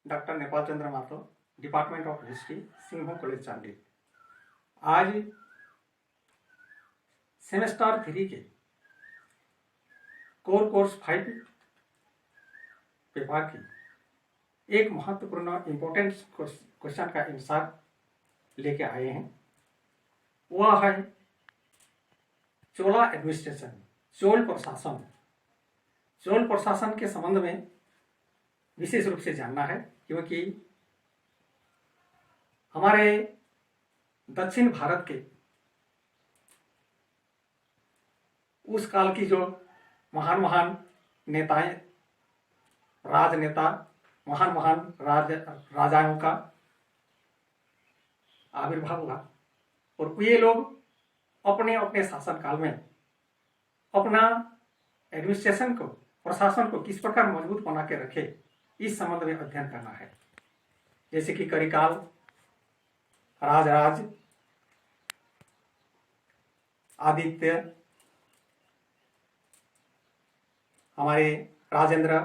Doctor Nepal Chandra Mathur, department of history, Singhbhum college चांदी। आज semester 3 के कोर कोर्स 5 पेपर की एक महत्वपूर्ण इम्पोर्टेंट क्वेश्चन का आंसर लेके आए हैं। वह है चोला एडमिनिस्ट्रेशन, चोल प्रशासन। चोल प्रशासन के संबंध में विशेष रूप से जानना है, क्योंकि हमारे दक्षिण भारत के उस काल की जो महान महान नेताएं, राजनेता, महान महान राजाओं का आविर्भाव हुआ, और ये लोग अपने अपने शासन काल में अपना एडमिनिस्ट्रेशन को, प्रशासन को किस प्रकार मजबूत बना के रखे, इस संबंध में अध्ययन करना है। जैसे कि करिकाल, राजराज, आदित्य, हमारे राजेंद्र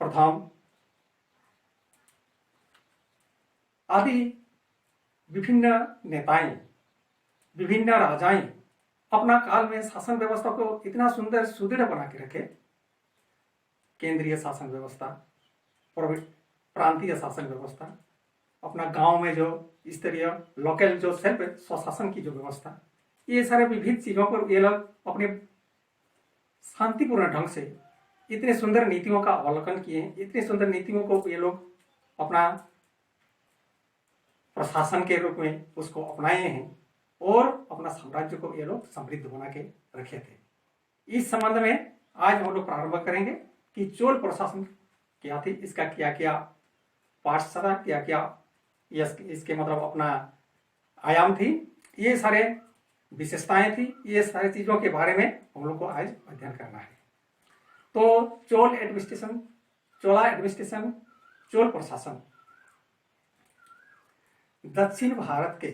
प्रथम आदि विभिन्न नेताएं, विभिन्न राजाएं अपना काल में शासन व्यवस्था को इतना सुंदर सुदृढ़ बना के रखे। केंद्रीय शासन व्यवस्था, प्रांतीय शासन व्यवस्था, अपना गांव में जो स्तरीय लोकल जो सेल्फ स्वशासन की जो व्यवस्था, ये सारे विविध चीजों पर ये लोग अपने शांतिपूर्ण ढंग से इतने सुंदर नीतियों का अवलोकन किए, इतने सुंदर नीतियों को ये लोग अपना प्रशासन के रूप में उसको अपनाए हैं, और अपना साम्राज्य को ये लोग समृद्ध बना के रखे थे। इस संबंध में आज हम लोग प्रारंभ करेंगे कि चोल प्रशासन क्या थी, इसका क्या क्या पार्ट्स था, क्या क्या इसके मतलब अपना आयाम थी, ये सारे विशेषताएं थी, ये सारी चीजों के बारे में हम लोग को आज अध्ययन करना है। तो चोल एडमिनिस्ट्रेशन, चोला एडमिनिस्ट्रेशन, चोल प्रशासन दक्षिण भारत के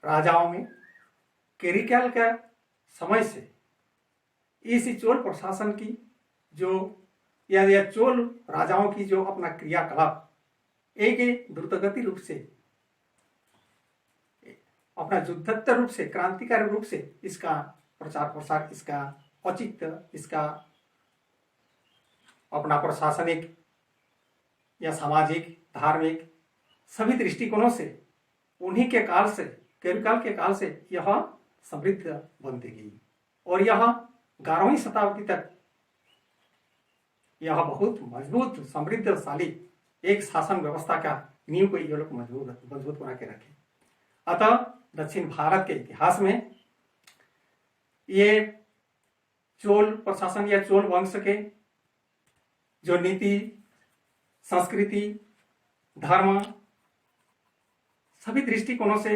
राजाओं में केरिकाल का समय से इस चोल प्रशासन की जो या चोल राजाओं की जो अपना क्रियाकलाप एक द्रुतगति रूप से, अपना युद्धत्तर रूप से, क्रांतिकारी रूप से इसका प्रचार प्रसार, इसका औचित्य, इसका अपना प्रशासनिक या सामाजिक, धार्मिक सभी दृष्टिकोणों से उन्हीं के काल से, केरिकाल के काल से यह समृद्ध बनती गई, और यह 11वीं शताब्दी तक यह बहुत मजबूत समृद्धशाली एक शासन व्यवस्था का नींव को ये लोग मजबूत बना के रखे। अतः दक्षिण भारत के इतिहास में ये चोल प्रशासन या चोल वंश के जो नीति, संस्कृति, धर्म सभी दृष्टिकोणों से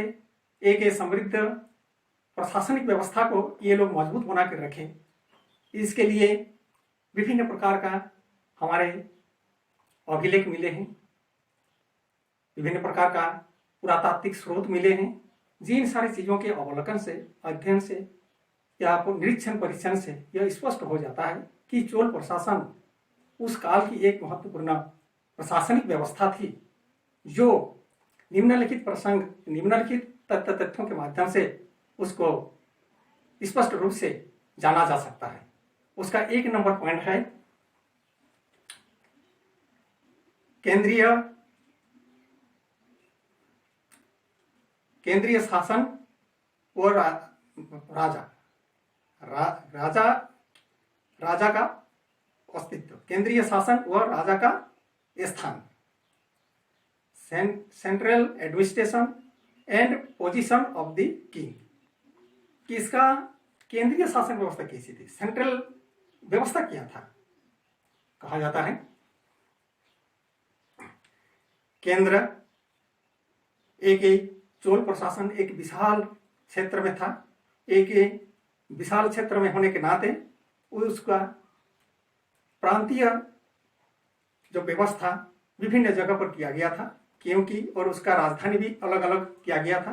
एक समृद्ध प्रशासनिक व्यवस्था को ये लोग मजबूत बना कर रखे। इसके लिए विभिन्न प्रकार का हमारे अभिलेख मिले हैं, विभिन्न प्रकार का पुरातात्विक स्रोत मिले हैं, जिन सारी चीजों के अवलोकन से, अध्ययन से या निरीक्षण परीक्षण से यह स्पष्ट हो जाता है कि चोल प्रशासन उस काल की एक महत्वपूर्ण प्रशासनिक व्यवस्था थी, जो निम्नलिखित प्रसंग, निम्नलिखित तथ्यों के माध्यम से उसको स्पष्ट रूप से जाना जा सकता है। उसका 1 नंबर पॉइंट है केंद्रीय शासन और राजा का अस्तित्व, केंद्रीय शासन और राजा का स्थान, central administration and position of the king. किसका केंद्रीय शासन व्यवस्था कैसी थी, सेंट्रल व्यवस्था क्या था, कहा जाता है केंद्र एक चोल प्रशासन एक विशाल क्षेत्र में था। एक विशाल क्षेत्र में होने के नाते उसका प्रांतीय जो व्यवस्था विभिन्न जगह पर किया गया था, क्योंकि और उसका राजधानी भी अलग अलग किया गया था,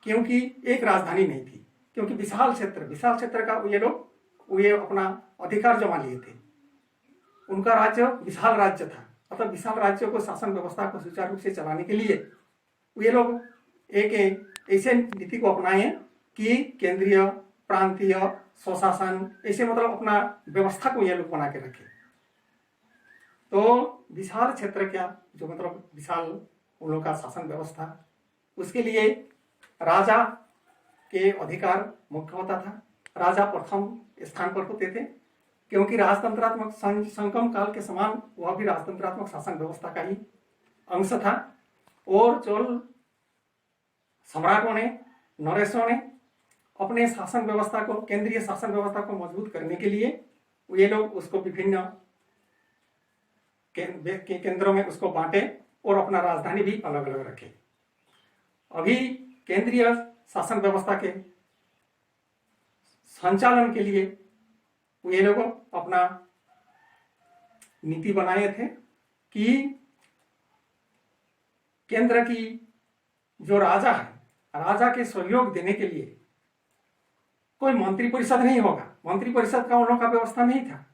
क्योंकि एक राजधानी नहीं थी, क्योंकि विशाल क्षेत्र का ये लोग ये अपना अधिकार जमा लिए थे। उनका राज्य विशाल राज्य था। अतः विशाल राज्य को, शासन व्यवस्था को सुचारू रूप से चलाने के लिए ये लोग एक ऐसे नीति को अपनाए कि केंद्रीय, प्रांतीय, स्वशासन, ऐसे मतलब अपना व्यवस्था को ये लोग बना के रखे। तो विशाल क्षेत्र क्या, जो मतलब विशाल उन लोगों का शासन व्यवस्था, उसके लिए राजा के अधिकार मुख्य होता था। राजा प्रथम स्थान पर होते थे, क्योंकि राजतंत्रात्मक संगम काल के समान वह भी राजतंत्रात्मक शासन व्यवस्था का ही अंश था। और चोल सम्राटों ने, नरेशों ने अपने शासन व्यवस्था को, केंद्रीय शासन व्यवस्था को मजबूत करने के लिए ये लोग उसको विभिन्न केंद्रों में उसको बांटे और अपना राजधानी भी अलग अलग रखे। अभी केंद्रीय शासन व्यवस्था के संचालन के लिए ये लोग अपना नीति बनाए थे कि केंद्र की जो राजा है, राजा के सहयोग देने के लिए कोई मंत्री परिषद नहीं होगा। मंत्री परिषद का उन लोगों का व्यवस्था नहीं था,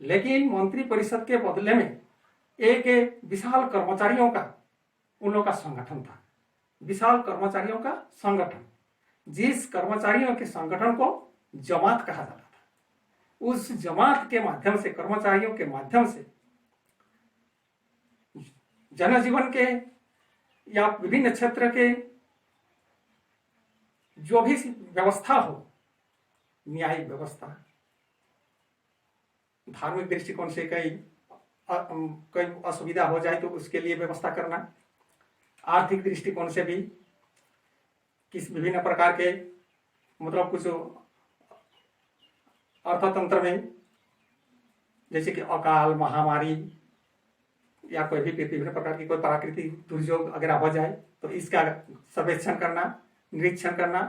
लेकिन मंत्री परिषद के बदले में एक विशाल कर्मचारियों का उन लोगों का संगठन था। विशाल कर्मचारियों का संगठन, जिस कर्मचारियों के संगठन को जमात कहा जाता था। उस जमात के माध्यम से, कर्मचारियों के माध्यम से जनजीवन के या विभिन्न क्षेत्र के जो भी व्यवस्था हो, न्यायिक व्यवस्था, धार्मिक दृष्टिकोण से कई असुविधा हो जाए तो उसके लिए व्यवस्था करना, आर्थिक दृष्टिकोण से भी किस विभिन्न प्रकार के मतलब कुछ अर्थतंत्र में, जैसे कि अकाल, महामारी या कोई भी विभिन्न प्रकार की कोई प्राकृतिक दुर्योग अगर हो जाए तो इसका सर्वेक्षण करना, निरीक्षण करना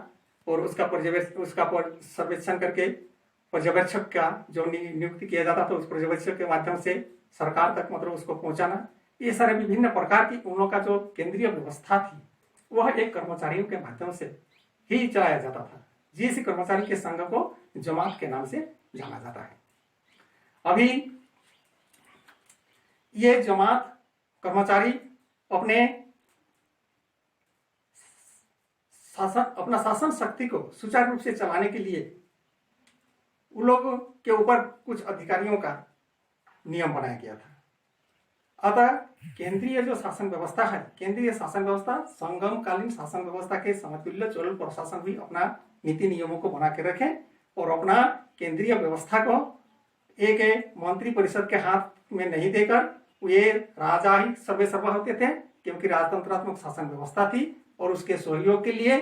और उसका सर्वेक्षण करके पर्यवेक्षक का जो नियुक्ति किया जाता था, उस पर्यवेक्षक के माध्यम से सरकार तक मतलब उसको पहुंचाना, ये सारे विभिन्न प्रकार की उन लोगों का जो केंद्रीय व्यवस्था थी वह एक कर्मचारियों के माध्यम से ही चलाया जाता था, जिस कर्मचारी के संघ को जमात के नाम से जाना जाता है। अभी ये जमात कर्मचारी अपना शासन शक्ति को सुचारू रूप से चलाने के लिए उन लोगों के ऊपर कुछ अधिकारियों का नियम बनाया गया था। अतः केंद्रीय जो शासन व्यवस्था है, केंद्रीय शासन व्यवस्था संगमकालीन शासन व्यवस्था के समतुल्य चोल प्रशासन भी अपना नीति नियमों को बना के रखे और अपना केंद्रीय व्यवस्था को एक मंत्री परिषद के हाथ में नहीं देकर ये राजा ही सर्वेसर्वा होते थे, क्योंकि राजतंत्रात्मक शासन व्यवस्था थी और उसके सहयोग के लिए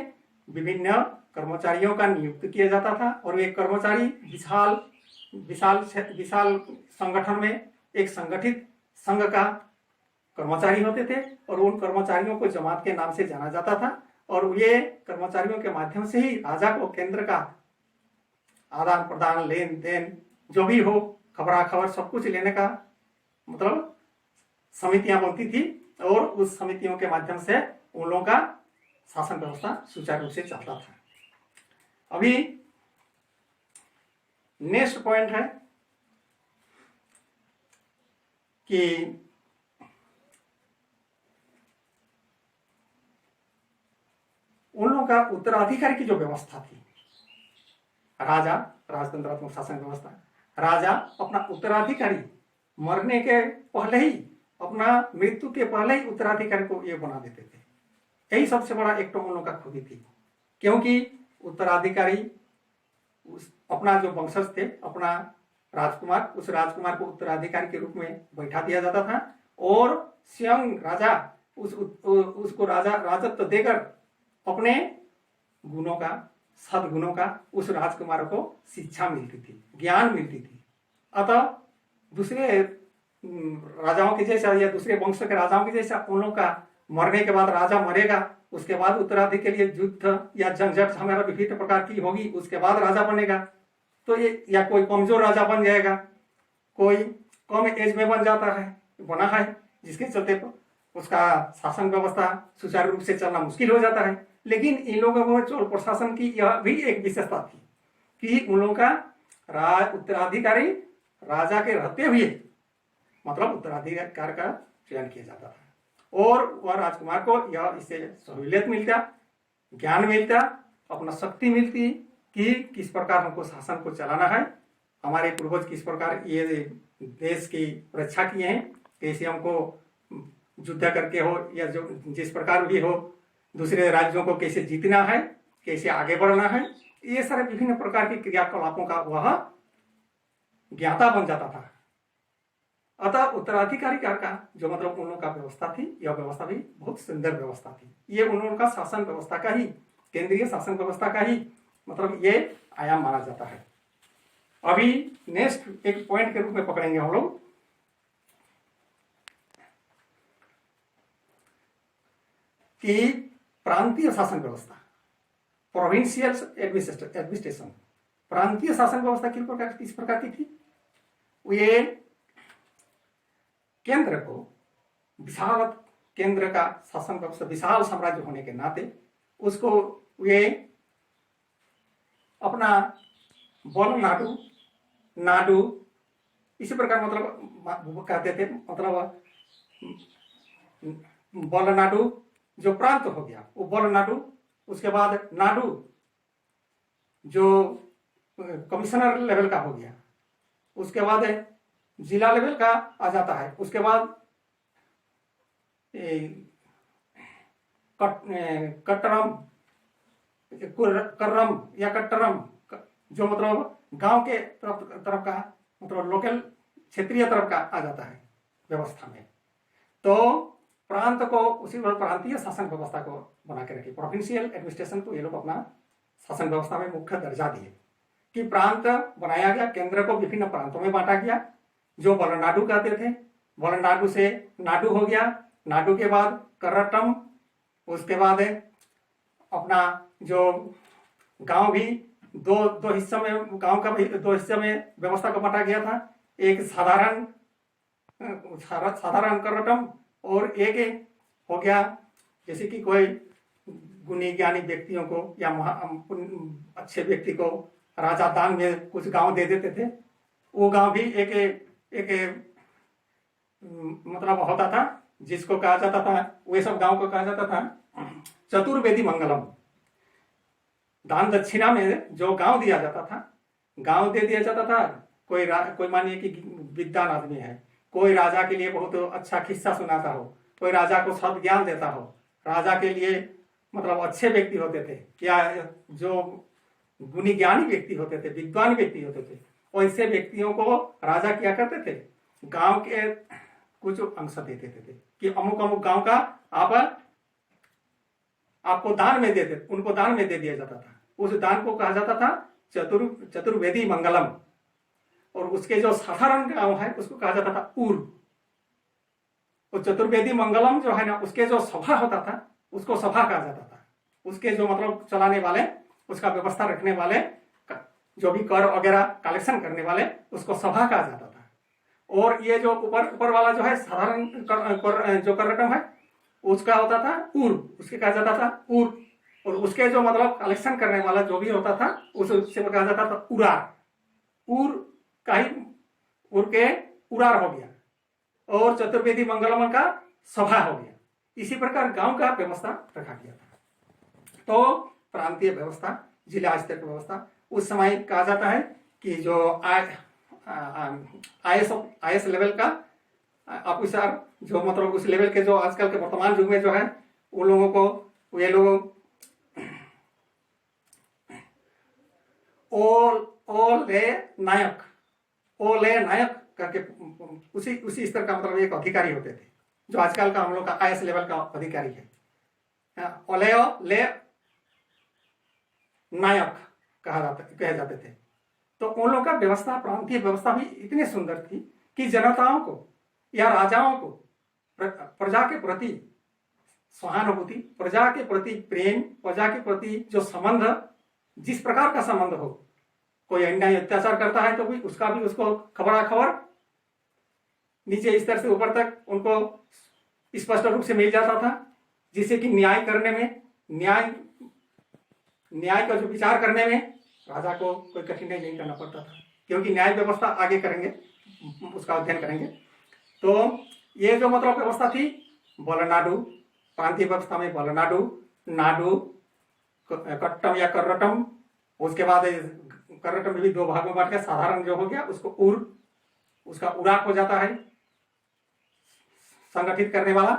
विभिन्न कर्मचारियों का नियुक्त किया जाता था। और वे कर्मचारी विशाल संगठन में एक संगठित संघ का कर्मचारी होते थे और उन कर्मचारियों को जमात के नाम से जाना जाता था। और ये कर्मचारियों के माध्यम से ही राजा को केंद्र का आदान प्रदान, लेन देन जो भी हो, खबरा खबर सब कुछ लेने का मतलब समितियां बनती थी और उस समितियों के माध्यम से उन लोगों का शासन व्यवस्था सुचारू रूप से चलता था। अभी नेक्स्ट पॉइंट है कि उन लोगों का उत्तराधिकारी की जो व्यवस्था थी, राजा, राजतंत्रात्मक शासन व्यवस्था, राजा अपना उत्तराधिकारी मरने के पहले ही, अपना मृत्यु के पहले ही उत्तराधिकारी को ये बना देते थे। यही सबसे बड़ा एक तो उन लोगों का खूबी थी, क्योंकि उत्तराधिकारी अपना जो वंशज थे, अपना राजकुमार, उस राजकुमार को उत्तराधिकारी के रूप में बैठा दिया जाता था और स्वयं राजा उसको राजत्व देकर अपने गुणों का, सद्गुणों का उस राजकुमार को शिक्षा मिलती थी, ज्ञान मिलती थी। अतः दूसरे राजाओं के जैसा या दूसरे वंश के राजाओं के जैसा उन लोगों का मरने के बाद राजा मरेगा, उसके बाद उत्तराधिकारी के लिए युद्ध या झंझट हमारा विभिन्न प्रकार की होगी, उसके बाद राजा बनेगा। तो ये या कोई कमजोर राजा बन जाएगा, कोई कम एज में बन जाता है, बना है, जिसके चलते उसका शासन व्यवस्था सुचारू रूप से चलना मुश्किल हो जाता है। लेकिन इन लोगों को चोल प्रशासन की यह भी एक विशेषता थी कि उन लोगों का उत्तराधिकारी राजा के रहते हुए मतलब उत्तराधिकार का चयन किया जाता था और वह राजकुमार को यह इससे सहूलियत मिलता, ज्ञान मिलता, अपना शक्ति मिलती कि किस प्रकार हमको शासन को चलाना है, हमारे पूर्वज किस प्रकार ये देश की रक्षा किए हैं, कैसे हमको युद्ध करके हो या जो जिस प्रकार भी हो दूसरे राज्यों को कैसे जीतना है, कैसे आगे बढ़ना है, ये सारे विभिन्न प्रकार के क्रियाकलापों का वह ज्ञाता बन जाता था। अतः उत्तराधिकारी का जो मतलब उन लोगों का व्यवस्था थी, यह व्यवस्था भी बहुत सुंदर व्यवस्था थी। ये उन लोगों का शासन व्यवस्था का ही, केंद्रीय शासन व्यवस्था का ही मतलब ये आयाम माना जाता है। अभी नेक्स्ट एक पॉइंट के रूप में पकड़ेंगे हम लोग कि प्रांतीय शासन व्यवस्था, प्रोविंशियल एडमिनिस्ट्रेशन। प्रांतीय शासन व्यवस्था किस प्रकार की थी? ये केंद्र को विशाल केंद्र का शासन व्यवस्था, विशाल साम्राज्य होने के नाते उसको वे अपना बल नाडु इसी प्रकार मतलब कहते थे, मतलब बल नाडु जो प्रांत हो गया वो बल नाडु, उसके बाद नाडु जो कमिश्नर लेवल का हो गया, उसके बाद जिला लेवल का आ जाता है, उसके बाद कट्टरम कर्रम या कट्टरम जो मतलब गांव के तरफ का मतलब लोकल क्षेत्रीय तरफ का आ जाता है व्यवस्था में। तो प्रांत को उसी प्रांतीय शासन व्यवस्था को बना के रखी, प्रोविंशियल एडमिनिस्ट्रेशन को ये लोग अपना शासन व्यवस्था में मुख्य दर्जा दिए कि प्रांत बनाया गया, केंद्र को विभिन्न प्रांतों में बांटा गया, जो बलनाडु कहते थे, बलनाडु से नाडु हो गया, नाडु के बाद करटम, उसके बाद अपना जो गांव भी दो हिस्सों में, गांव का भी दो हिस्सों में व्यवस्था को बांटा गया था, एक साधारण करटम और एक हो गया जैसे कि कोई गुणी ज्ञानी व्यक्तियों को या अच्छे व्यक्ति को राजा दान में कुछ गांव दे देते थे, वो गांव भी एक मतलब होता था जिसको कहा जाता था, वे सब गांव को कहा जाता था चतुर्वेदी मंगलम। दान दक्षिणा में जो गांव दिया जाता था, गांव दे दिया जाता था। कोई मानिए कि विद्वान आदमी है, कोई राजा के लिए बहुत अच्छा किस्सा सुनाता हो, कोई राजा को सद ज्ञान देता हो, राजा के लिए मतलब अच्छे व्यक्ति होते थे या जो गुणी ज्ञानी व्यक्ति होते थे, विद्वान व्यक्ति होते थे, वैसे व्यक्तियों को राजा क्या करते थे, गांव के कुछ अंश दे देते थे कि अमुक अमुक गांव का आपको दान में उनको दान में दे दिया जाता था। उस दान को कहा जाता था चतुर्वेदी मंगलम, और उसके जो साधारण गांव है उसको कहा जाता था पूर्व। और चतुर्वेदी मंगलम जो है ना, उसके जो सभा होता था उसको सभा कहा जाता था। उसके जो मतलब चलाने वाले, उसका व्यवस्था रखने वाले, जो भी कर वगैरह कलेक्शन करने वाले, उसको सभा कहा जाता था। और ये जो ऊपर वाला जो है साधारण जो कर रकम है उसका होता था पूर्व, उसके कहा जाता था पूर्व। और उसके जो मतलब कलेक्शन करने वाला जो भी होता था उससे कहा जाता था उरार। उर का ही उर के उरार हो गया, और चतुर्वेदी मंगलम का सभा हो गया। इसी प्रकार गांव का व्यवस्था रखा गया था। तो प्रांतीय व्यवस्था, जिला स्तर की व्यवस्था, उस समय कहा जाता है कि जो आईएएस लेवल का ऑफिसर, जो मतलब उस लेवल के जो आजकल के वर्तमान युग में जो है, उन लोगों को वे लोग ओले नायक करके उसी स्तर का मतलब एक अधिकारी होते थे, जो आजकल का हम लोग का आईएएस लेवल का अधिकारी है। ओले ले नायक कहे जाते थे। तो उन लोगों का व्यवस्था, प्रांतीय व्यवस्था भी इतनी सुंदर थी कि जनताओं को या राजाओं को प्रजा के प्रति सहानुभूति, प्रजा के प्रति प्रेम, प्रजा के प्रति जो संबंध, जिस प्रकार का संबंध हो, कोई अन्याय अत्याचार करता है तो भी उसको खबराखबर नीचे स्तर से ऊपर तक उनको स्पष्ट रूप से मिल जाता था, जिससे कि न्याय करने में, न्याय का जो विचार करने में राजा को कोई कठिनाई नहीं करना पड़ता था, क्योंकि न्याय व्यवस्था आगे करेंगे उसका अध्ययन करेंगे। तो ये जो मतलब व्यवस्था थी बलनाडु, प्रांतीय व्यवस्था में बलनाडु, नाडु, कट्टम या कर्रटम, उसके बाद कर्रटम भी दो भाग में बांट गया। साधारण जो हो गया उसको उसका उड़ाक हो जाता है संगठित करने वाला,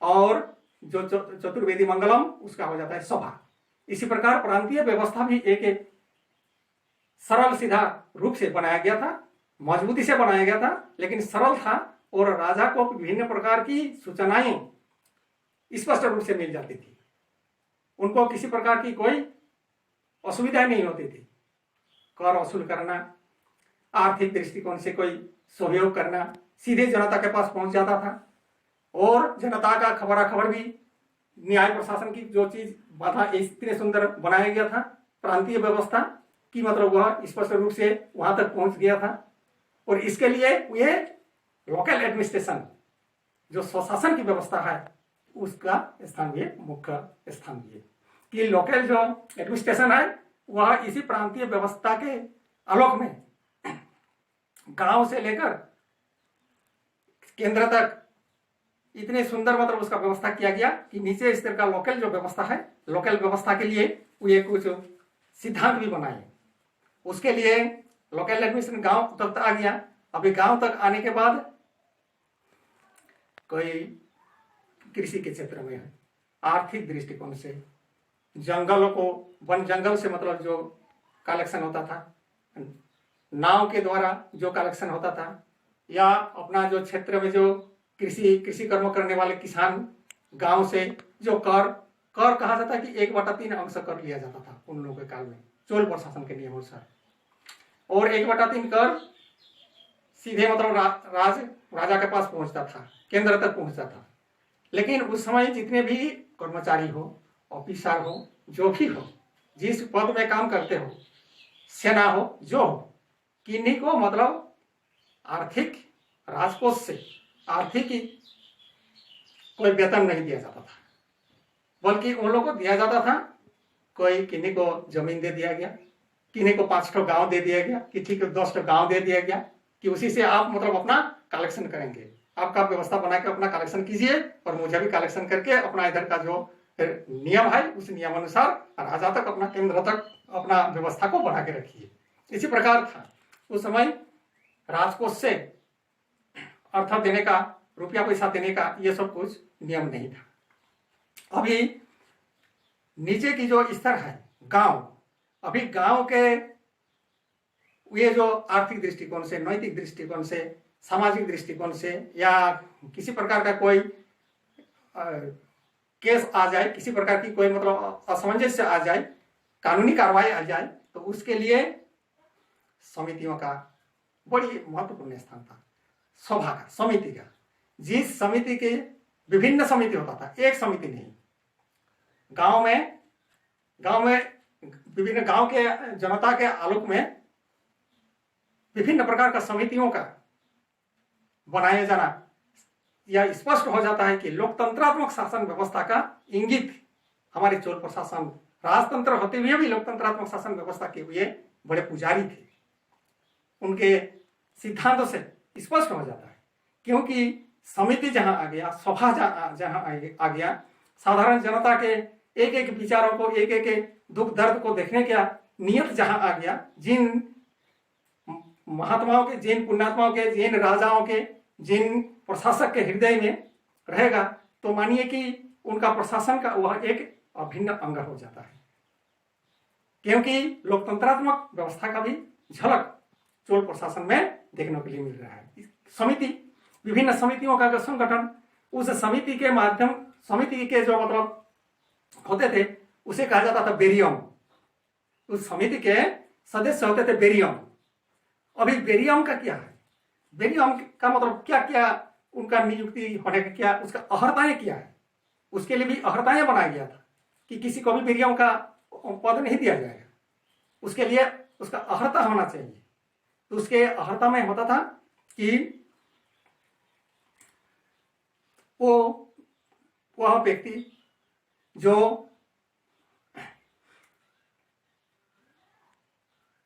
और जो चतुर्वेदी मंगलम उसका हो जाता है सभा। इसी प्रकार प्रांतीय व्यवस्था भी एक सरल सीधा रूप से बनाया गया था, मजबूती से बनाया गया था, लेकिन सरल था और राजा को विभिन्न प्रकार की सूचनाएं स्पष्ट रूप से मिल जाती थी। उनको किसी प्रकार की कोई असुविधा नहीं होती थी। कर वसूल करना, आर्थिक दृष्टिकोण से कोई सहयोग करना सीधे जनता के पास पहुंच जाता था, और जनता का खबराखबर भी न्याय प्रशासन की जो चीज बाधा इतने सुंदर बनाया गया था प्रांतीय व्यवस्था की, मतलब वह स्पष्ट रूप से वहां तक पहुंच गया था। और इसके लिए ये लोकल एडमिनिस्ट्रेशन जो स्वशासन की व्यवस्था है उसका स्थान भी मुख्य स्थान भी है कि लोकल जो एडमिनिस्ट्रेशन है वह इसी प्रांतीय व्यवस्था के आलोक में गांव से लेकर केंद्र तक इतने सुंदर मतलब उसका व्यवस्था किया गया कि नीचे स्तर का लोकल जो व्यवस्था है, लोकल व्यवस्था के लिए ये कुछ सिद्धांत भी बनाए। उसके लिए लोकल एडमिनिस्ट्रेशन गांव तक आ गया। अभी गांव तक आने के बाद कोई कृषि के क्षेत्र में है, आर्थिक दृष्टिकोण से जंगलों को, वन जंगल से मतलब जो कलेक्शन होता था, नाव के द्वारा जो कलेक्शन होता था, या अपना जो क्षेत्र में जो कृषि कर्म करने वाले किसान गांव से जो कर कहा जाता है कि 1/3 अंश कर लिया जाता था उन लोगों के काल में चोल प्रशासन के नियम अनुसार, और 1/3 कर सीधे मतलब राजा के पास पहुंचता था, केंद्र तक पहुंचता था। लेकिन उस समय जितने भी कर्मचारी हो, ऑफिसर हो, जो भी हो, जिस पद में काम करते हो, सेना हो, जो हो, किन्हीं को मतलब आर्थिक राजकोष से आर्थिक कोई वेतन नहीं दिया जाता था, बल्कि उन लोगों को दिया जाता था कोई किन्हीं को जमीन दे दिया गया, किन्हीं को 5 ठो गांव दे दिया गया कि ठीक है 10 ठो गांव दे दिया गया कि उसी से आप मतलब अपना कलेक्शन करेंगे, आपका व्यवस्था बना के अपना कलेक्शन कीजिए और मुझे भी कलेक्शन करके अपना इधर का जो नियम है उस नियम अनुसार राजा तक, अपना केंद्र तक अपना व्यवस्था को बढ़ा के रखिए। इसी प्रकार था उस समय राजकोष से अर्थ देने का, रुपया पैसा देने का ये सब कुछ नियम नहीं था। अभी नीचे की जो स्तर है गांव, अभी गांव के ये जो आर्थिक दृष्टिकोण से, नैतिक दृष्टिकोण से, सामाजिक दृष्टिकोण से, या किसी प्रकार का कोई केस आ जाए, किसी प्रकार की कोई मतलब असमंजस्य आ जाए, कानूनी कार्रवाई आ जाए, तो उसके लिए समितियों का बड़ी महत्वपूर्ण स्थान था। सभा का, समिति का, जिस समिति के विभिन्न समिति होता था, एक समिति नहीं। गांव में विभिन्न गांव के जनता के आलोक में विभिन्न प्रकार का समितियों का बनाया जाना, यह स्पष्ट हो जाता है कि लोकतंत्रात्मक शासन व्यवस्था का इंगित हमारे चोल प्रशासन, राजतंत्र होते हुए भी लोकतंत्रात्मक शासन व्यवस्था के हुए बड़े पुजारी थे। उनके सिद्धांतों से स्पष्ट हो जाता है, क्योंकि समिति जहां आ गया, सभा जहां आ गया, साधारण जनता के एक एक विचारों को, एक एक दुख दर्द को देखने का नियत जहां आ गया, जिन महात्माओं के, जिन पुण्यात्माओं के, जिन राजाओं के, जिन प्रशासक के हृदय में रहेगा, तो मानिए कि उनका प्रशासन का वह एक अभिन्न अंग हो जाता है। क्योंकि लोकतंत्रात्मक व्यवस्था का भी झलक चोल प्रशासन में देखने के लिए मिल रहा है। समिति, विभिन्न समितियों का जो संगठन, उस समिति के माध्यम, समिति के जो मतलब होते थे उसे कहा जाता था बेरियम। उस समिति के सदस्य होते थे बेरियम। अभी बेरियम का क्या है, बेरियम का मतलब क्या क्या उनका नियुक्ति होने का क्या, उसका अहर्ताएं क्या है, उसके लिए भी अहर्ताएं बनाया गया था कि किसी को भी बेरियम का पद नहीं दिया जाएगा, उसके लिए उसका अहर्ता होना चाहिए। तो उसके अहर्ता में होता था कि वह व्यक्ति जो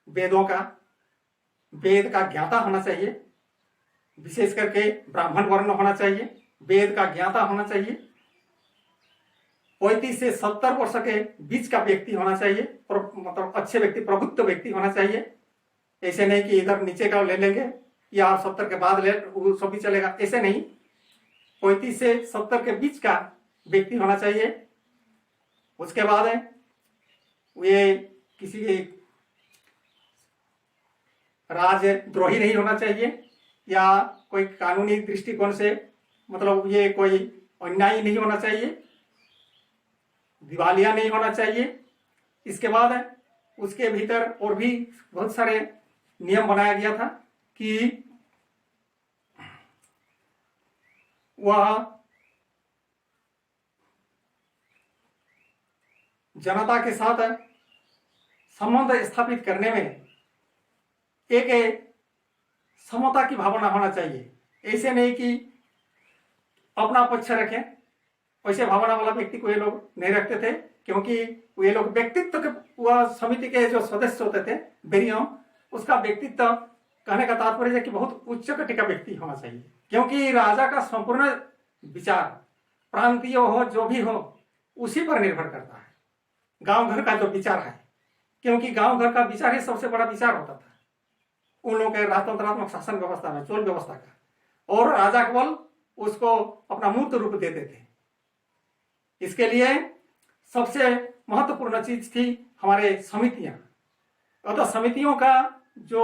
वेद का ज्ञाता होना चाहिए, विशेष करके ब्राह्मण वर्ण होना चाहिए, वेद का ज्ञाता होना चाहिए, 35 से 70 वर्ष के बीच का व्यक्ति होना चाहिए, मतलब अच्छे व्यक्ति, प्रबुद्ध व्यक्ति होना चाहिए। ऐसे नहीं कि इधर नीचे का ले लेंगे या 70 के बाद ले वो सब भी चलेगा, ऐसे नहीं। 35 से 70 के बीच का व्यक्ति होना चाहिए। उसके बाद ये किसी राजद्रोही नहीं होना चाहिए या कोई कानूनी दृष्टिकोण से मतलब ये कोई अन्यायी नहीं होना चाहिए, दिवालिया नहीं होना चाहिए। इसके बाद उसके भीतर और भी बहुत सारे नियम बनाया गया था कि वह जनता के साथ संबंध स्थापित करने में एक समता की भावना होना चाहिए। ऐसे नहीं कि अपना पक्ष रखें, वैसे भावना वाला व्यक्ति को ये लोग नहीं रखते थे, क्योंकि ये लोग व्यक्तित्व के, वह समिति के जो सदस्य होते थे बेरियम, उसका व्यक्तित्व कहने का तात्पर्य है कि बहुत उच्च कोटि का व्यक्ति होना चाहिए, क्योंकि राजा का संपूर्ण विचार प्रांतीय हो जो भी हो उसी पर निर्भर करता है। गांव घर का जो विचार है, क्योंकि गांव घर का विचार ही सबसे बड़ा विचार होता था उन लोगों के राजतंत्रात्मक शासन व्यवस्था में, चोल व्यवस्था का, और राजा केवल उसको अपना मूर्त रूप देते थे। इसके लिए सबसे महत्वपूर्ण चीज थी हमारे समितियां। अतः समितियों का जो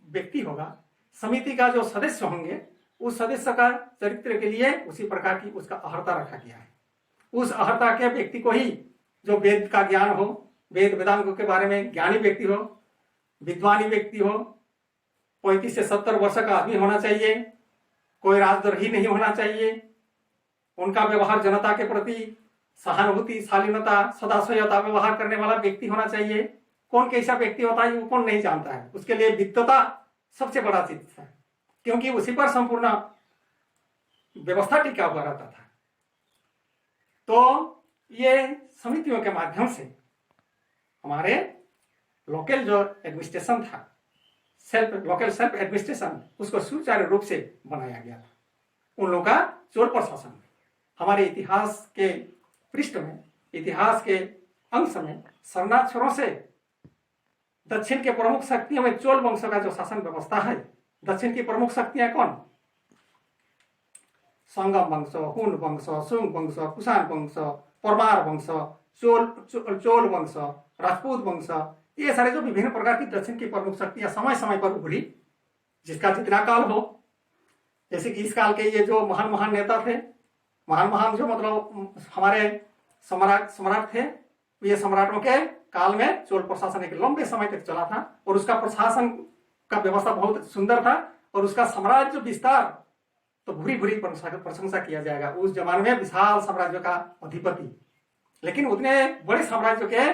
व्यक्ति होगा, समिति का जो सदस्य होंगे, उस सदस्य का चरित्र के लिए उसी प्रकार की उसका अहर्ता रखा गया है। उस अहर्ता के व्यक्ति को ही जो वेद का ज्ञान हो, वेद वेदांगों के बारे में ज्ञानी व्यक्ति हो, विद्वानी व्यक्ति हो, 35 से 70 वर्ष का आदमी होना चाहिए, कोई राजद्रोही नहीं होना चाहिए, उनका व्यवहार जनता के प्रति सहानुभूति, शालीनता, सदाशयता व्यवहार करने वाला व्यक्ति होना चाहिए। कौन कैसा व्यक्ति होता है वो कौन नहीं जानता है, उसके लिए विद्वता सबसे बड़ा चीज है, क्योंकि उसी पर संपूर्ण व्यवस्था टिका हुआ रहता था। तो ये समितियों के माध्यम से हमारे लोकल जो एडमिनिस्ट्रेशन था, लोकल सेल्फ एडमिनिस्ट्रेशन, उसको सुचारू रूप से बनाया गया था। उन लोगों का चोल प्रशासन हमारे इतिहास के पृष्ठ में, इतिहास के अंश में शरणाक्षरों से दक्षिण के प्रमुख शक्तियों में चोल वंश का जो शासन व्यवस्था है, दक्षिण की प्रमुख शक्तियां कौन? संगम वंश, हुन वंश, सुंग वंश, कुषाण वंश, परमार वंश, चोल वंश, राजपूत वंश, ये सारे जो विभिन्न प्रकार की दक्षिण की प्रमुख शक्तियां समय समय पर उभरी, जिसका जितना काल हो। जैसे कि इस काल के ये जो महान महान नेता थे, महान जो मतलब हमारे सम्राट थे, ये सम्राटों के काल में चोल प्रशासन एक लंबे समय तक चला था और उसका प्रशासन का व्यवस्था बहुत सुंदर था और उसका साम्राज्य विस्तार तो भूरी भूरी प्रशंसा किया जाएगा। उस जमाने में विशाल साम्राज्य का अधिपति, लेकिन उतने बड़े साम्राज्य के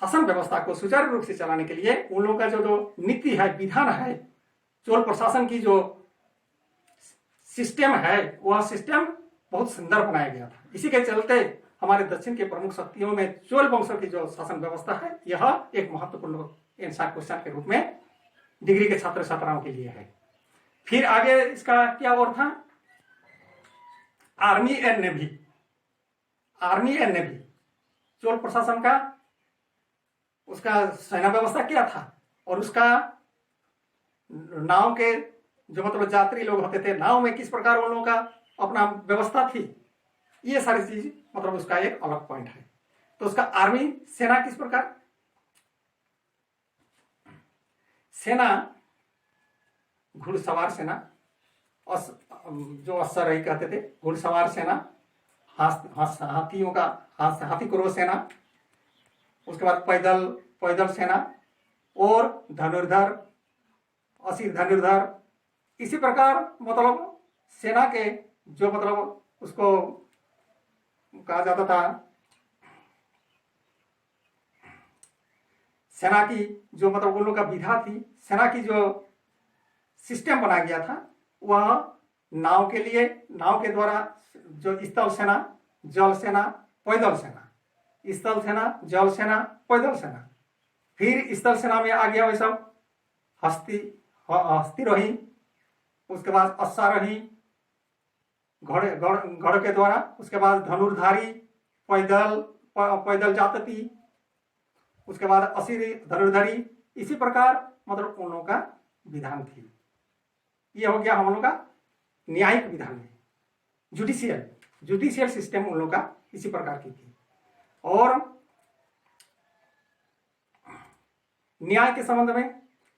शासन व्यवस्था को सुचारू रूप से चलाने के लिए उन लोगों का जो नीति है, विधान है, चोल प्रशासन की जो सिस्टम है, वह सिस्टम बहुत सुंदर बनाया गया था। इसी के चलते हमारे दक्षिण के प्रमुख शक्तियों में चोल वंशों की जो शासन व्यवस्था है, यह एक महत्वपूर्ण एंसर क्वेश्चन के रूप में डिग्री के छात्र छात्राओं के लिए है। फिर आगे इसका क्या और था? Army and navy. Army and navy Chola प्रशासन का, उसका सेना व्यवस्था क्या था और उसका नाव के जो मतलब यात्री लोग होते थे, नाव में किस प्रकार उन लोगों का अपना व्यवस्था थी, ये सारी चीज मतलब उसका एक अलग पॉइंट है। तो उसका आर्मी, सेना किस प्रकार, सेना घुड़सवार सेना, जो अश्वरही कहते थे, घुड़सवार सेना, हाथियों का हाथी क्रोह सेना, उसके बाद पैदल सेना और धनुर्धर, असीर धनुर्धर, इसी प्रकार मतलब सेना के जो मतलब उसको कहा जाता था, सेना की जो मतलब उन लोगों का विधा थी, सेना की जो सिस्टम बनाया गया था, वह नाव के लिए, नाव के द्वारा जो स्थल सेना, जल सेना, पैदल सेना, स्थल सेना, जल सेना, पैदल सेना। फिर स्थल सेना में आ गया वह सब हस्तिरोही, उसके बाद अश्वारोही घोड़े के द्वारा, उसके बाद धनुर्धारी पैदल जाती, उसके बाद असीरी धनुर्धारी, इसी प्रकार मतलब उन लोगों का विधान थी। ये हो गया हम लोग का न्यायिक विधान में। जुडिशियल सिस्टम उन लोगों का इसी प्रकार की थी। और न्याय के संबंध में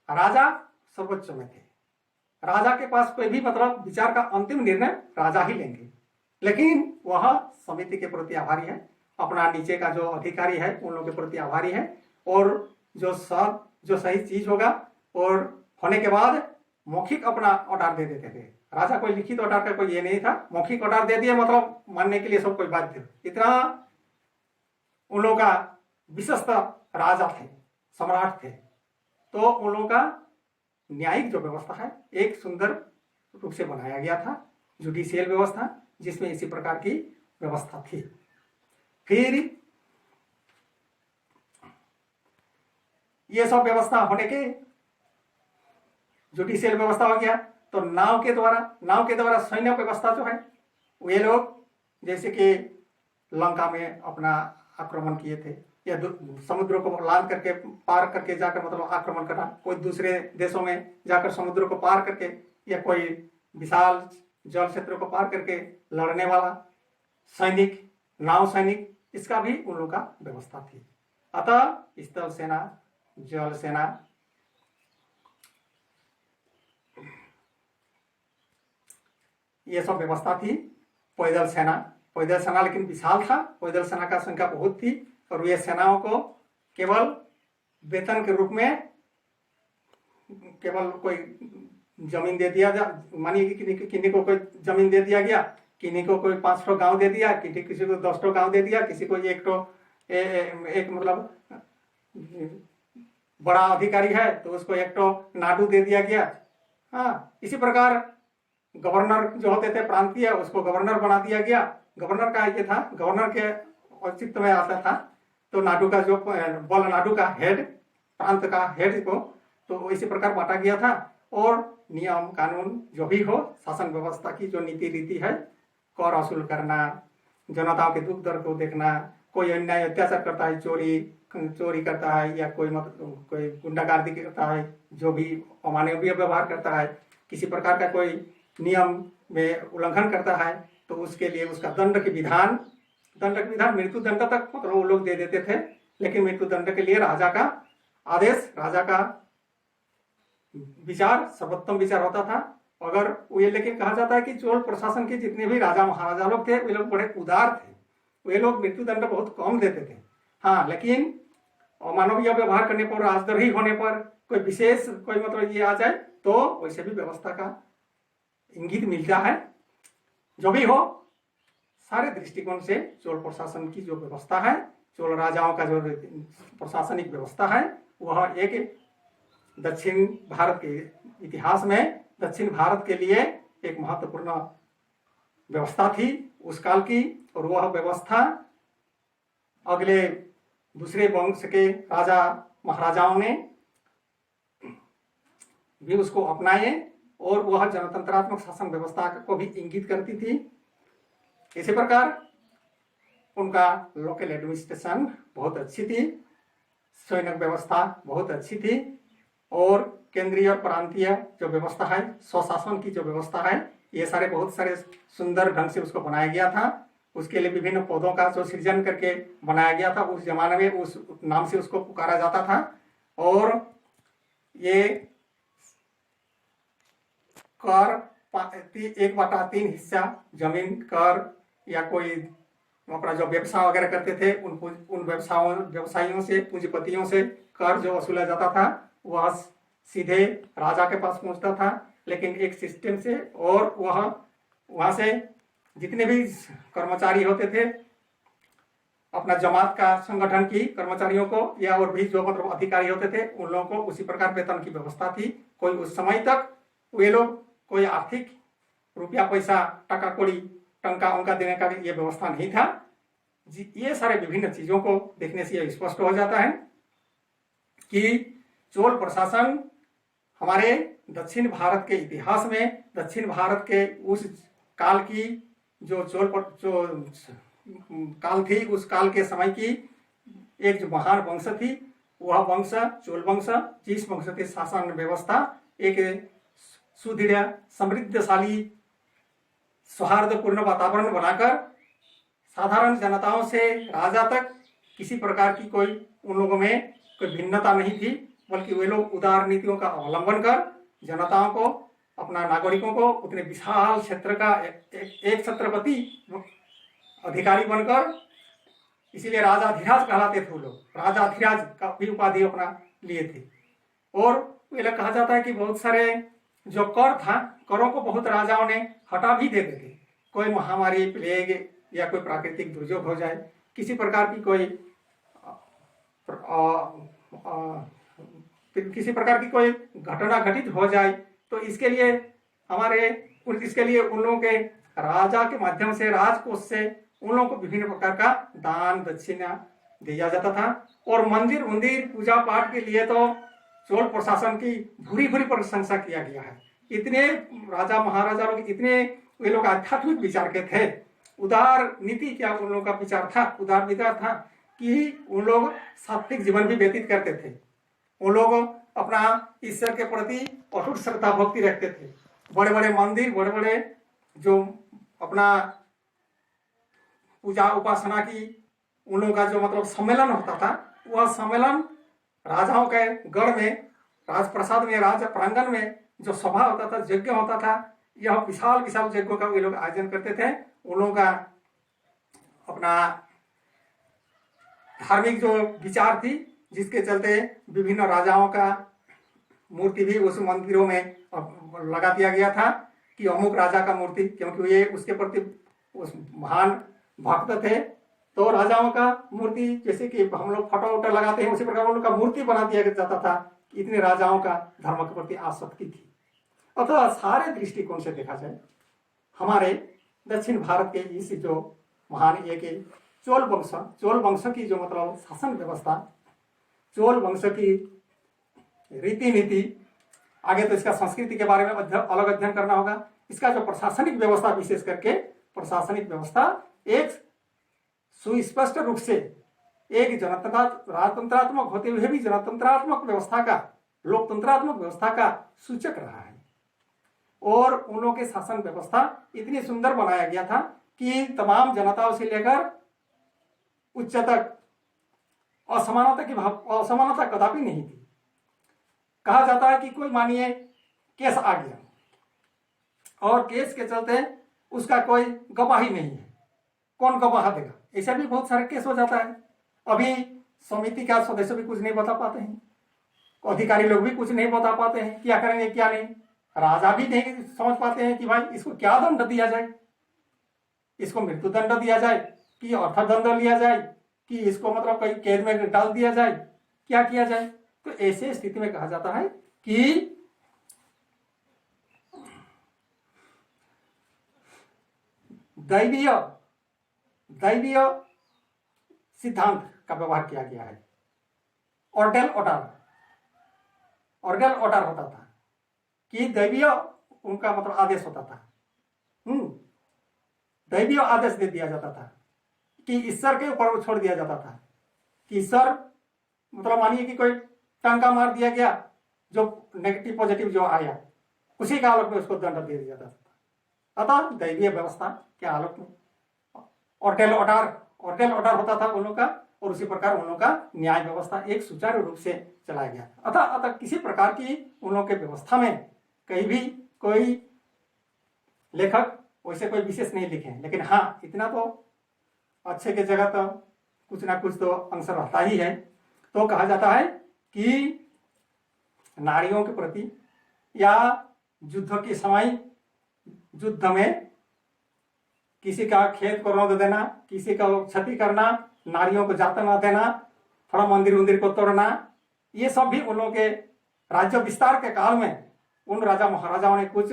राजा सर्वोच्च में थे। राजा के पास कोई भी मतलब विचार का अंतिम निर्णय राजा ही लेंगे, लेकिन वह समिति के प्रति आभारी है, अपना नीचे का जो अधिकारी है उन लोगों के प्रति आभारी है, और जो सही चीज होगा और होने के बाद मौखिक अपना ऑर्डर दे देते थे। राजा कोई लिखित ऑर्डर का कोई ये नहीं था, मौखिक ऑर्डर दे दिए मतलब मानने के लिए सब कोई बाध्य। इतना उन लोगों का विश्वस्त राजा थे, सम्राट थे। तो उन लोगों का न्यायिक जो व्यवस्था है एक सुंदर रूप से बनाया गया था, जुडिशियल व्यवस्था, जिसमें इसी प्रकार की व्यवस्था थी। फिर ये सब व्यवस्था होने के जुडिशियल व्यवस्था हो गया, तो नाव के द्वारा सैन्य व्यवस्था जो है, वे लोग जैसे कि लंका में अपना आक्रमण किए थे, या समुद्र को लांघ करके पार करके जाकर मतलब आक्रमण करना, कोई दूसरे देशों में जाकर समुद्र को पार करके, या कोई विशाल जल क्षेत्र को पार करके लड़ने वाला सैनिक, नाव सैनिक, इसका भी उन लोगों का व्यवस्था थी। अतः स्थल सेना, जल सेना, ये सब व्यवस्था थी। पैदल सेना लेकिन विशाल था, पैदल सेना का संख्या बहुत थी, और ये सेनाओं को केवल वेतन के रूप में केवल कोई जमीन दे दिया, मानिए कि किन्हीं को कोई जमीन दे दिया गया, किन्हीं को कोई 5 गांव दे दिया, किसी को 10 गांव दे दिया, किसी को एक मतलब बड़ा अधिकारी है तो उसको 1 नाडू दे दिया गया। हाँ, इसी प्रकार गवर्नर जो होते थे प्रांतीय, उसको गवर्नर बना दिया गया। गवर्नर का ये था, गवर्नर के औचित्य में आता था, तो नाडू का जो नाडू का हेड, प्रांत का हेड को तो इसी प्रकार बांटा गया था। और नियम कानून जो भी हो, शासन व्यवस्था की जो नीति रीति है, कर वसूल करना, जनताओं के दुख दर्द को देखना, कोई अन्याय अत्याचार करता है, चोरी करता है, या कोई गुंडागर्दी करता है, जो भी अमानवीय व्यवहार करता है, किसी प्रकार का कोई नियम में उल्लंघन करता है, तो उसके लिए उसका दंड के विधान मृत्यु दंड तक मतलब वो लोग दे देते थे। लेकिन मृत्यु दंड के लिए राजा का आदेश, राजा का विचार सर्वोत्तम विचार होता था। अगर ये लेकिन कहा जाता है कि चोल प्रशासन के जितने भी राजा महाराजा लोग थे, वे लोग बड़े उदार थे, वे लोग मृत्यु दंड बहुत कम देते थे। हाँ, लेकिन अमानवीय व्यवहार करने पर, राजद्रोही होने पर, कोई विशेष कोई मतलब ये आ जाए, तो वैसे भी व्यवस्था का इंगित मिलता है। जो भी हो, सारे दृष्टिकोण से चोल प्रशासन की जो व्यवस्था है, चोल राजाओं का जो प्रशासनिक व्यवस्था है, वह एक दक्षिण भारत के इतिहास में दक्षिण भारत के लिए एक महत्वपूर्ण व्यवस्था थी उस काल की। और वह व्यवस्था अगले दूसरे वंश के राजा महाराजाओं ने भी उसको अपनाए, और वह जनतंत्रात्मक शासन व्यवस्था को भी इंगित करती थी। इसी प्रकार उनका लोकल एडमिनिस्ट्रेशन बहुत अच्छी थी, सैनिक व्यवस्था बहुत अच्छी थी, और केंद्रीय और प्रांतीय जो व्यवस्था है, स्वशासन की जो व्यवस्था है, ये सारे बहुत सारे सुंदर ढंग से उसको बनाया गया था। उसके लिए विभिन्न पदों का जो सृजन करके बनाया गया था, उस जमाने में उस नाम से उसको पुकारा जाता था। और ये कर 1/3 हिस्सा जमीन कर, या कोई अपना जो व्यवसाय वगैरह करते थे उन व्यवसायियों से, पूंजीपतियों से कर जो वसूला जाता था, वह सीधे राजा के पास पहुंचता था, लेकिन एक सिस्टम से। और वह वहां से जितने भी कर्मचारी होते थे, अपना जमात का संगठन की कर्मचारियों को, या और भी जो मतलब अधिकारी होते थे, उन लोगों को उसी प्रकार वेतन की व्यवस्था थी। कोई उस समय तक वे लोग कोई आर्थिक रुपया पैसा, टका कौड़ी, टंका उनका देने का ये व्यवस्था नहीं था। ये सारे विभिन्न चीजों को देखने से यह स्पष्ट हो जाता है कि चोल प्रशासन हमारे दक्षिण भारत के इतिहास में, दक्षिण भारत के उस काल की जो जो काल थी, उस काल के समय की एक जो महान वंश थी, वह वंश चोल वंश, जिस वंश की शासन व्यवस्था एक सुदृढ़ समृद्धशाली सौहार्दपूर्ण वातावरण बनाकर साधारण जनताओं से राजा तक किसी प्रकार की कोई उन लोगों में कोई भिन्नता नहीं थी, बल्कि वे लोग उदार नीतियों का अवलंबन कर जनताओं को, अपना नागरिकों को उतने विशाल क्षेत्र का एक छत्रपति अधिकारी बनकर, इसीलिए राजाधिराज कहलाते थे वो लोग, राजाधिराज का भी उपाधि अपना लिए थे। और वे लोग कहा जाता है कि बहुत सारे जो कर था, करों को बहुत राजाओं ने हटा भी देते थे। कोई महामारी, प्लेग या कोई प्राकृतिक दुर्योग हो जाए, किसी प्रकार की कोई किसी प्रकार की कोई घटना घटित हो जाए, तो इसके लिए उन लोगों के राजा के माध्यम से, राजकोष से उन लोगों को विभिन्न प्रकार का दान दक्षिणा दिया जाता था। और मंदिर पूजा पाठ के लिए तो चोल प्रशासन की भूरी भूरी प्रशंसा किया गया है। इतने राजा महाराजा लोग, इतने वे लोग आध्यात्मिक विचार के थे। उदार नीति क्या उन लोगों का विचार था, उदार विचार था कि उन लोग सात्विक जीवन भी व्यतीत करते थे। उन लोग अपना ईश्वर के प्रति अटूट श्रद्धा भक्ति रखते थे। बड़े बड़े मंदिर, बड़े बड़े जो अपना पूजा उपासना की उन लोगों का जो मतलब सम्मेलन होता था, वह सम्मेलन राजाओं के गढ़ में, राजप्रसाद में, राज प्रांगण में जो सभा होता था, यज्ञ होता था, यह विशाल विशाल यज्ञों का वे लोग आयोजन करते थे। उन लोगों का अपना धार्मिक जो विचार थी, जिसके चलते विभिन्न राजाओं का मूर्ति भी उस मंदिरों में लगा दिया गया था कि अमुक राजा का मूर्ति, क्योंकि ये उसके प्रति उस महान भक्त थे, तो राजाओं का मूर्ति, जैसे कि हम लोग फोटो वोटो लगाते हैं, उसी प्रकार उन लोग का मूर्ति बना दिया जाता था। इतने राजाओं का धर्म के प्रति आसक्ति थी। अतः सारे दृष्टिकोण से देखा जाए, हमारे दक्षिण भारत के इस जो महान एक चोल वंश की जो मतलब शासन व्यवस्था, चोल वंश की रीति नीति, आगे तो इसका संस्कृति के बारे में अलग अध्ययन करना होगा। इसका जो प्रशासनिक व्यवस्था, विशेष करके प्रशासनिक व्यवस्था एक सुस्पष्ट रूप से एक राजतंत्रात्मक होते हुए भी जनतंत्रात्मक व्यवस्था का, लोकतंत्रात्मक व्यवस्था का सूचक रहा है। और उन लोगों के शासन व्यवस्था इतनी सुंदर बनाया गया था कि तमाम जनताओं से लेकर उच्च तक असमानता कदापि नहीं थी। कहा जाता है कि कोई मानिए केस आ गया और केस के चलते उसका कोई गवाही नहीं है, कौन गवाह देगा? ऐसा भी बहुत सारे केस हो जाता है। अभी समिति का सदस्य भी कुछ नहीं बता पाते हैं, अधिकारी लोग भी कुछ नहीं बता पाते हैं, क्या करेंगे क्या नहीं। राजा भी नहीं समझ पाते हैं कि भाई इसको क्या दंड दिया जाए, इसको मृत्यु दंड दिया जाए कि अर्थदंड लिया जाए कि इसको मतलब कहीं कैद में डाल दिया जाए, क्या किया जाए। तो ऐसे स्थिति में कहा जाता है कि दैवीय सिद्धांत का व्यवहार किया गया है। ऑर्डर होता था कि दैवीय उनका मतलब आदेश होता था, दैवीय आदेश दे दिया जाता था कि ईश्वर के ऊपर छोड़ दिया जाता था कि ईश्वर मतलब मानिए कि कोई टंका मार दिया गया, जो नेगेटिव पॉजिटिव जो आया उसी के आलोक में उसको दंड दे दिया जाता था। अतः दैवीय व्यवस्था के आलोक में ऑर्डर होता था उन लोगों का, और उसी प्रकार उन लोगों का न्याय व्यवस्था एक सुचारू रूप से चलाया गया। अतः किसी प्रकार की उन लोगों के व्यवस्था में कहीं भी कोई लेखक वैसे कोई विशेष नहीं लिखे, लेकिन हाँ इतना तो अच्छे के जगह तो कुछ ना कुछ तो अंश रहता ही है। तो कहा जाता है कि नारियों के प्रति या युद्ध के समय, युद्ध में किसी का खेत को रौंद देना, किसी का क्षति करना, नारियों को जाता ना देना, थोड़ा मंदिर को तोड़ना, ये सब भी उन लोगों के राज्य विस्तार के काल में उन राजा महाराजाओं ने कुछ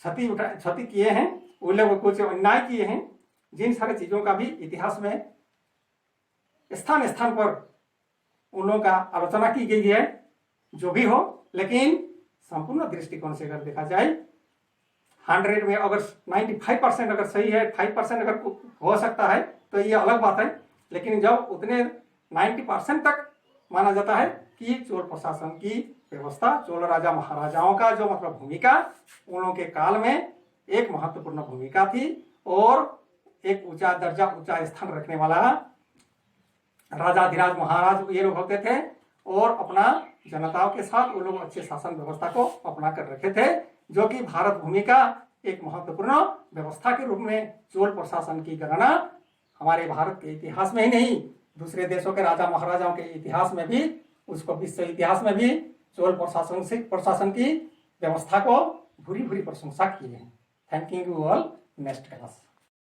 क्षति किए हैं, उन लोग कुछ अन्याय किए हैं, जिन सारी चीजों का भी इतिहास में स्थान स्थान पर उन लोगों का आलोचना की गई है। जो भी हो, लेकिन संपूर्ण दृष्टिकोण से अगर देखा जाए 100 में अगर 95% अगर सही है, 5% अगर हो सकता है तो ये अलग बात है। लेकिन जब उतने 90% तक माना जाता है कि चोल प्रशासन की व्यवस्था, चोल राजा महाराजाओं का जो मतलब भूमिका, उन लोगों के काल में एक महत्वपूर्ण भूमिका थी और एक ऊंचा दर्जा, ऊंचा स्थान रखने वाला राजाधिराज महाराज ये लोग होते थे और अपना जनताओं के साथ वो लोग अच्छे शासन व्यवस्था को अपना कर रखे थे, जो कि भारत भूमि का एक महत्वपूर्ण व्यवस्था के रूप में चोल प्रशासन की गणना हमारे भारत के इतिहास में ही नहीं, दूसरे देशों के राजा महाराजाओं के इतिहास में भी, उसको विश्व इतिहास में भी चोल प्रशासन की व्यवस्था को भूरी भूरी प्रशंसा की है। Thank you all. Next class.